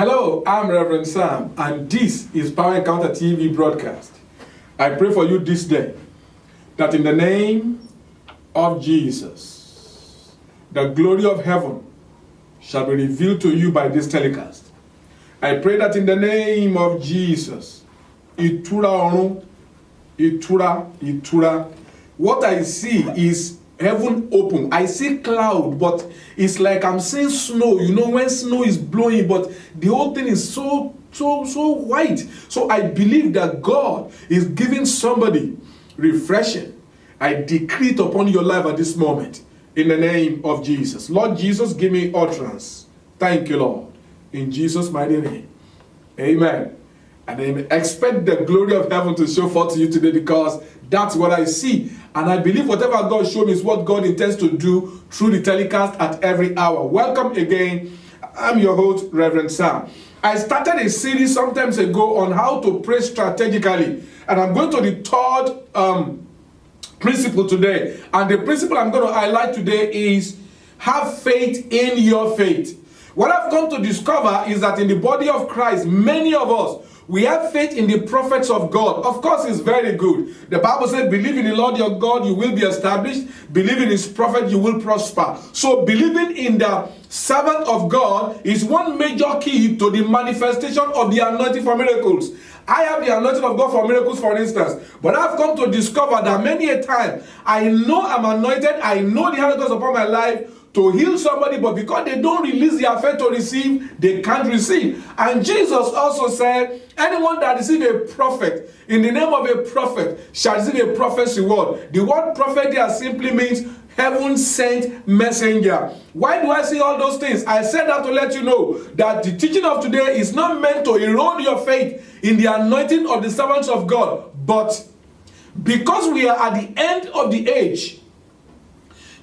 Hello, I'm Reverend Sam, and this is Power Encounter TV broadcast. I pray for you this day that in the name of Jesus, the glory of heaven shall be revealed to you by this telecast. I pray that in the name of Jesus, Itura, what I see is heaven open. I see cloud, but it's like I'm seeing snow. You know when snow is blowing, but the whole thing is so white. So I believe that God is giving somebody refreshing. I decree it upon your life at this moment in the name of Jesus. Lord Jesus, give me utterance. Thank you, Lord. In Jesus' mighty name. Amen. And I expect the glory of heaven to show forth to you today, because that's what I see. And I believe whatever God showed me is what God intends to do through the telecast at every hour. Welcome again. I'm your host, Reverend Sam. I started a series some time ago on how to pray strategically. And I'm going to the third principle today. And the principle I'm going to highlight today is have faith in your faith. What I've come to discover is that in the body of Christ, many of us, we have faith in the prophets of God. Of course, it's very good. The Bible says, believe in the Lord your God, you will be established. Believe in his prophet, you will prosper. So believing in the servant of God is one major key to the manifestation of the anointing for miracles. I have the anointing of God for miracles, for instance. But I've come to discover that many a time, I know I'm anointed, I know the hand of God is upon my life to heal somebody, but because they don't release their faith to receive, they can't receive. And Jesus also said, anyone that receives a prophet, in the name of a prophet, shall receive a prophet's reward. The word prophet here simply means heaven sent messenger. Why do I say all those things? I said that to let you know that the teaching of today is not meant to erode your faith in the anointing of the servants of God, but because we are at the end of the age,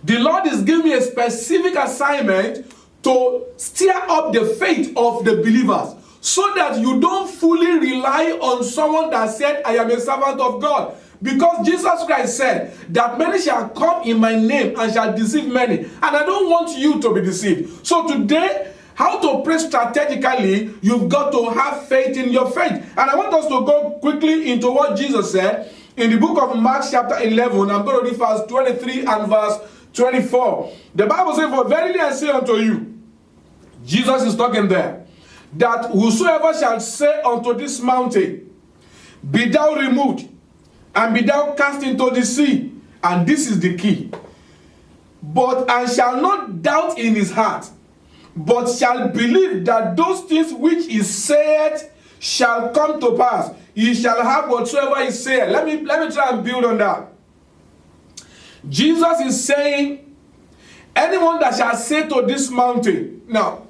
the Lord is giving me a specific assignment to stir up the faith of the believers so that you don't fully rely on someone that said, I am a servant of God. Because Jesus Christ said that many shall come in my name and shall deceive many. And I don't want you to be deceived. So today, how to pray strategically, you've got to have faith in your faith. And I want us to go quickly into what Jesus said in the book of Mark chapter 11. I'm going to read verse 23 and verse 24. The Bible says, for verily I say unto you, Jesus is talking there, that whosoever shall say unto this mountain, be thou removed, and be thou cast into the sea, and this is the key, and shall not doubt in his heart, but shall believe that those things which he saith shall come to pass, he shall have whatsoever he saith. Let me try and build on that. Jesus is saying, anyone that shall say to this mountain, now,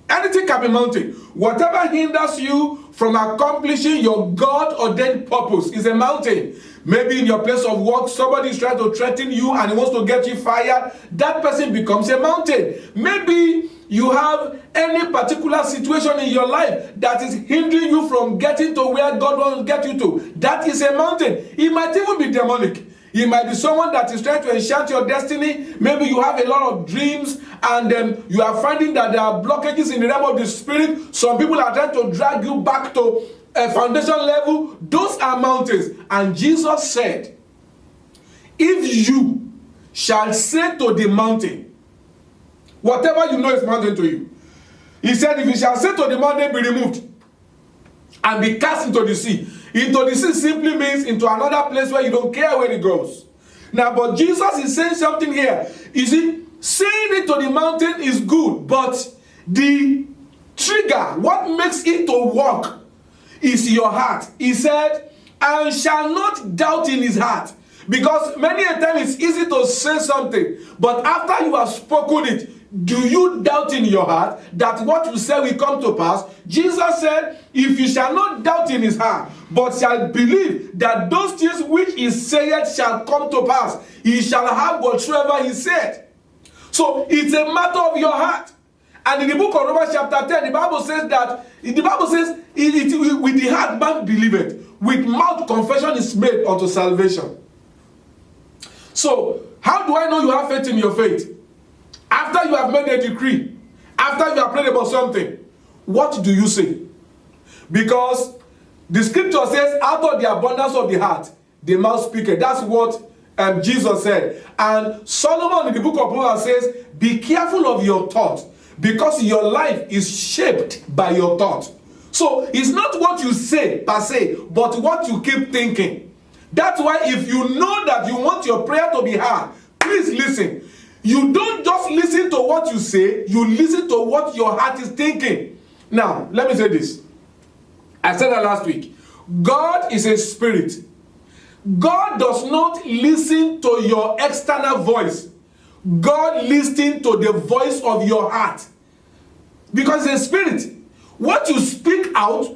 anything can be mountain. Whatever hinders you from accomplishing your God-ordained purpose is a mountain. Maybe in your place of work, somebody is trying to threaten you and he wants to get you fired. That person becomes a mountain. Maybe you have any particular situation in your life that is hindering you from getting to where God wants to get you to. That is a mountain. It might even be demonic. It might be someone that is trying to enchant your destiny. Maybe you have a lot of dreams and you are finding that there are blockages in the realm of the spirit. Some people are trying to drag you back to a foundation level. Those are mountains. And Jesus said, if you shall say to the mountain, whatever you know is mountain to you. He said, if you shall say to the mountain, be removed and be cast into the sea. Into the sea simply means into another place where you don't care where it goes. Now, but Jesus is saying something here. You see, saying it to the mountain is good, but the trigger, what makes it to work, is your heart. He said, and shall not doubt in his heart. Because many a time it's easy to say something, but after you have spoken it, do you doubt in your heart that what you say will come to pass? Jesus said, if you shall not doubt in his heart, but shall believe that those things which he saith shall come to pass, he shall have whatsoever he said. So it's a matter of your heart. And in the book of Romans chapter 10, the Bible says that, with the heart man believeth, with mouth confession is made unto salvation. So, how do I know you have faith in your faith? After you have made a decree, after you have prayed about something, what do you say? Because the scripture says, out of the abundance of the heart, the mouth speaketh. That's what Jesus said. And Solomon in the book of Proverbs says, be careful of your thought, because your life is shaped by your thought. So it's not what you say per se, but what you keep thinking. That's why if you know that you want your prayer to be heard, please listen. You don't just listen to what you say, you listen to what your heart is thinking. Now, let me say this. I said that last week. God is a spirit. God does not listen to your external voice. God listens to the voice of your heart. Because it's a spirit. What you speak out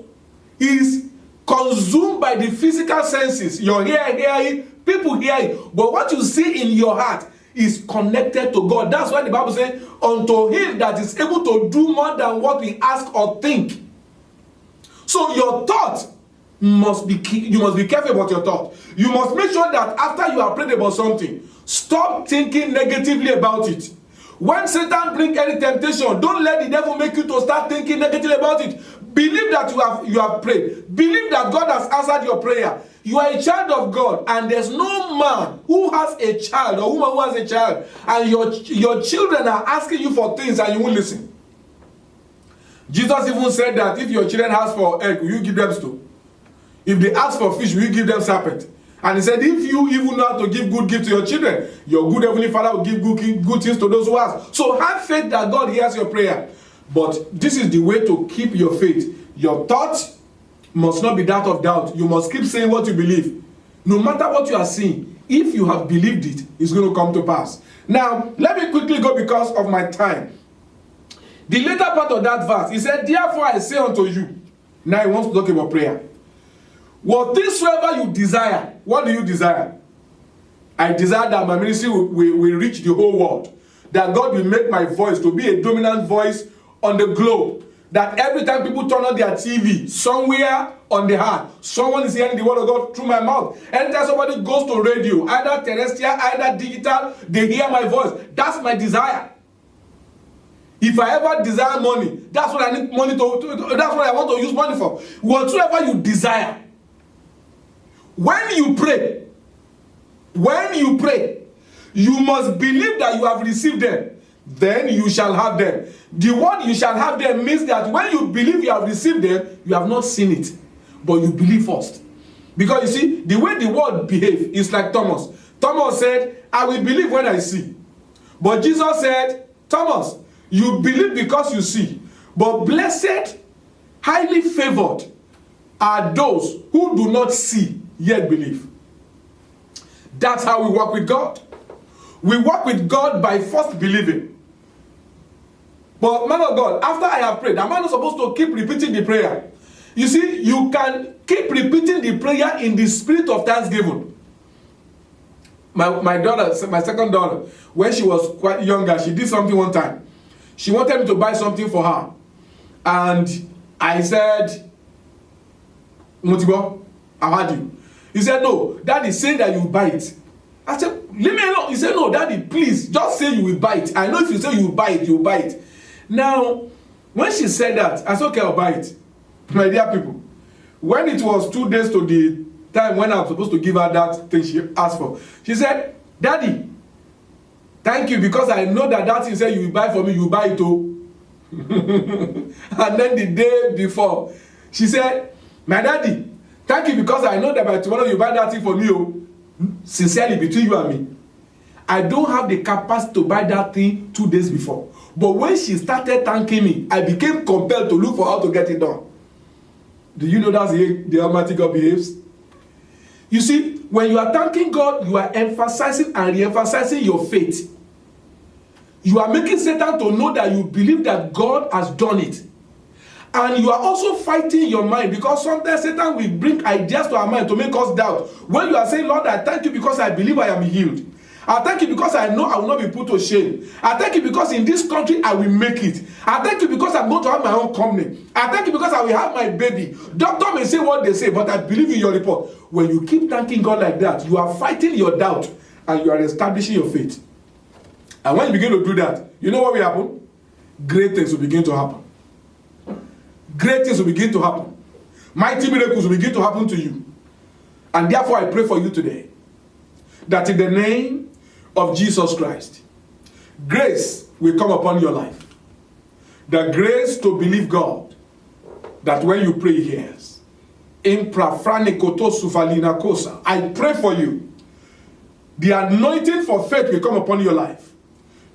is consumed by the physical senses. Your ear hear it, people hear it. But what you see in your heart is connected to God. That's why the Bible says, unto him that is able to do more than what we ask or think. So your thought must be you must be careful about your thought. You must make sure that after you have prayed about something, stop thinking negatively about it. When Satan brings any temptation, don't let the devil make you to start thinking negatively about it. Believe that you have prayed. Believe that God has answered your prayer. You are a child of God, and there's no man who has a child or woman who has a child, and your children are asking you for things and you won't listen. Jesus even said that if your children ask for egg, will you give them stone? If they ask for fish, will you give them serpent? And he said, if you even know how to give good gifts to your children, your good heavenly Father will give good things to those who ask. So have faith that God hears your prayer. But this is the way to keep your faith. Your thought must not be that of doubt. You must keep saying what you believe. No matter what you are seeing, if you have believed it, it's going to come to pass. Now, let me quickly go because of my time. The later part of that verse, he said, therefore I say unto you. Now he wants to talk about prayer. Whatsoever you desire, what do you desire? I desire that my ministry will reach the whole world. That God will make my voice to be a dominant voice on the globe. That every time people turn on their TV, somewhere on the heart, someone is hearing the word of God through my mouth. Anytime somebody goes to radio, either terrestrial, either digital, they hear my voice. That's my desire. If I ever desire money, that's what I need money to that's what I want to use money for. Whatsoever you desire. When you pray, you must believe that you have received them. Then you shall have them. The word you shall have them means that when you believe you have received them, you have not seen it. But you believe first. Because you see, the way the word behaves is like Thomas. Thomas said, I will believe when I see. But Jesus said, Thomas, you believe because you see. But blessed, highly favored are those who do not see, yet believe. That's how we work with God. We work with God by first believing. But man of God, after I have prayed, am I not supposed to keep repeating the prayer? You see, you can keep repeating the prayer in the spirit of thanksgiving. My daughter, my second daughter, when she was quite younger, she did something one time. She wanted me to buy something for her. And I said, Motibo, I heard you. He said, no, Daddy, say that you buy it. I said, leave me alone. He said, no, Daddy, please, just say you will buy it. I know if you say you will buy it, you will buy it. Now, when she said that, I said, okay, I'll buy it. My dear people, when it was 2 days to the time when I was supposed to give her that thing she asked for, she said, Daddy, thank you, because I know that thing said you will buy for me, you will buy it too. And then the day before, she said, my daddy, thank you, because I know that by tomorrow you buy that thing for me. Oh. Sincerely, between you and me, I don't have the capacity to buy that thing 2 days before. But when she started thanking me, I became compelled to look for how to get it done. Do you know that's the Almighty God behaves? You see, when you are thanking God, you are emphasizing and re-emphasizing your faith. You are making Satan to know that you believe that God has done it. And you are also fighting your mind, because sometimes Satan will bring ideas to our mind to make us doubt. When you are saying, Lord, I thank you because I believe I am healed. I thank you because I know I will not be put to shame. I thank you because in this country I will make it. I thank you because I'm going to have my own company. I thank you because I will have my baby. Doctor may say what they say, but I believe in your report. When you keep thanking God like that, you are fighting your doubt and you are establishing your faith. And when you begin to do that, you know what will happen? Great things will begin to happen. great things will begin to happen. Mighty miracles will begin to happen to you. And therefore I pray for you today that in the name of Jesus Christ, grace will come upon your life. The grace to believe God, that when you pray, He hears. I pray for you. The anointing for faith will come upon your life.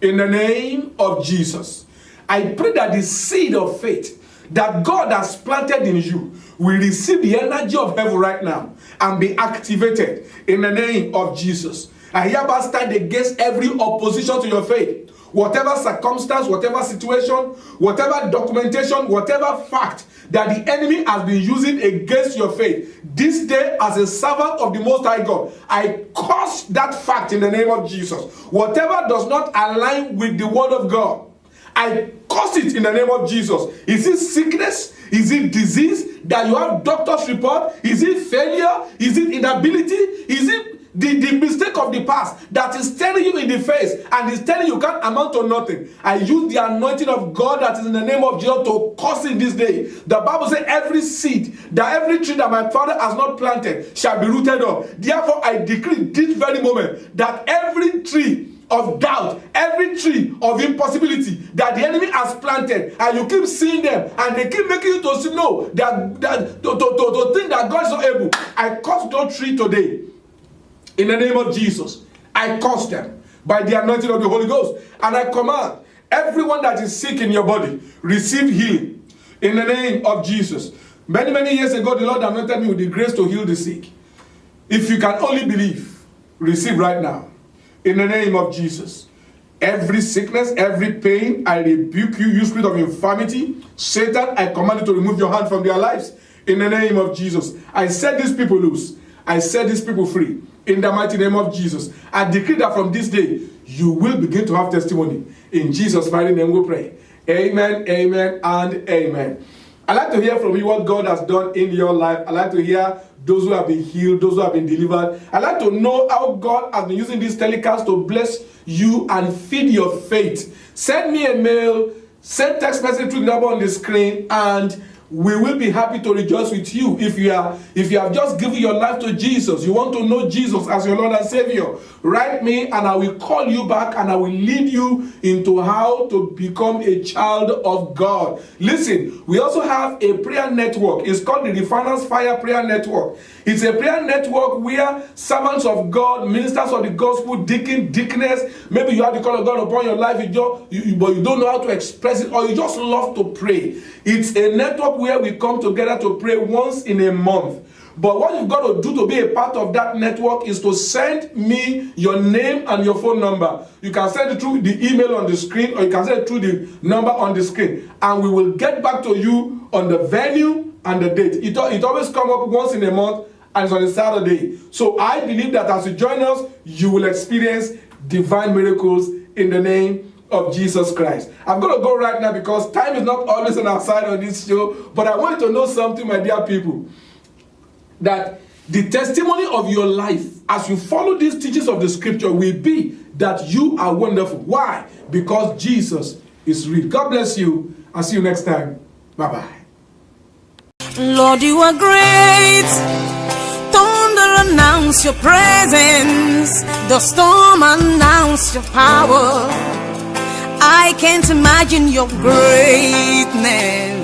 In the name of Jesus. I pray that the seed of faith that God has planted in you will receive the energy of heaven right now and be activated in the name of Jesus. I hereby stand against every opposition to your faith. Whatever circumstance, whatever situation, whatever documentation, whatever fact that the enemy has been using against your faith, this day as a servant of the Most High God, I curse that fact in the name of Jesus. Whatever does not align with the word of God, I curse it in the name of Jesus. Is it sickness? Is it disease that you have doctor's report? Is it failure? Is it inability? Is it the mistake of the past that is staring you in the face and is telling you can't amount to nothing? I use the anointing of God that is in the name of Jesus to curse it this day. The Bible says every seed, that every tree that my Father has not planted shall be rooted up. Therefore I decree this very moment that every tree of doubt, every tree of impossibility that the enemy has planted, and you keep seeing them and they keep making you to see no, to think that God is not able, I curse those trees today in the name of Jesus. I curse them by the anointing of the Holy Ghost, and I command everyone that is sick in your body, receive healing in the name of Jesus. Many years ago, the Lord anointed me with the grace to heal the sick. If you can only believe, receive right now. In the name of Jesus. Every sickness, every pain, I rebuke you, you spirit of infirmity. Satan, I command you to remove your hand from their lives. In the name of Jesus. I set these people loose. I set these people free. In the mighty name of Jesus. I decree that from this day, you will begin to have testimony. In Jesus' mighty name we pray. Amen, amen, and amen. I'd like to hear from you what God has done in your life. I'd like to hear those who have been healed, those who have been delivered. I'd like to know how God has been using this telecast to bless you and feed your faith. Send me a mail, send text message through the number on the screen, and we will be happy to rejoice with you. If you have just given your life to Jesus, you want to know Jesus as your Lord and Savior, write me and I will call you back and I will lead you into how to become a child of God. Listen, we also have a prayer network. It's called the Refinance Fire Prayer Network. It's a prayer network where servants of God, ministers of the gospel, deaconess, maybe you have the call of God upon your life, but you don't know how to express it, or you just love to pray. It's a network where we come together to pray once in a month. But what you've got to do to be a part of that network is to send me your name and your phone number. You can send it through the email on the screen, or you can send it through the number on the screen. And we will get back to you on the venue and the date. It always comes up once in a month, and it's on a Saturday. So I believe that as you join us, you will experience divine miracles in the name of Jesus Christ. I'm going to go right now because time is not always on our side on this show, but I want you to know something, my dear people, that the testimony of your life as you follow these teachings of the scripture will be that you are wonderful. Why? Because Jesus is real. God bless you. I'll see you next time. Bye-bye. Lord, you are great. Thunder announce your presence. The storm announce your power. I can't imagine your greatness.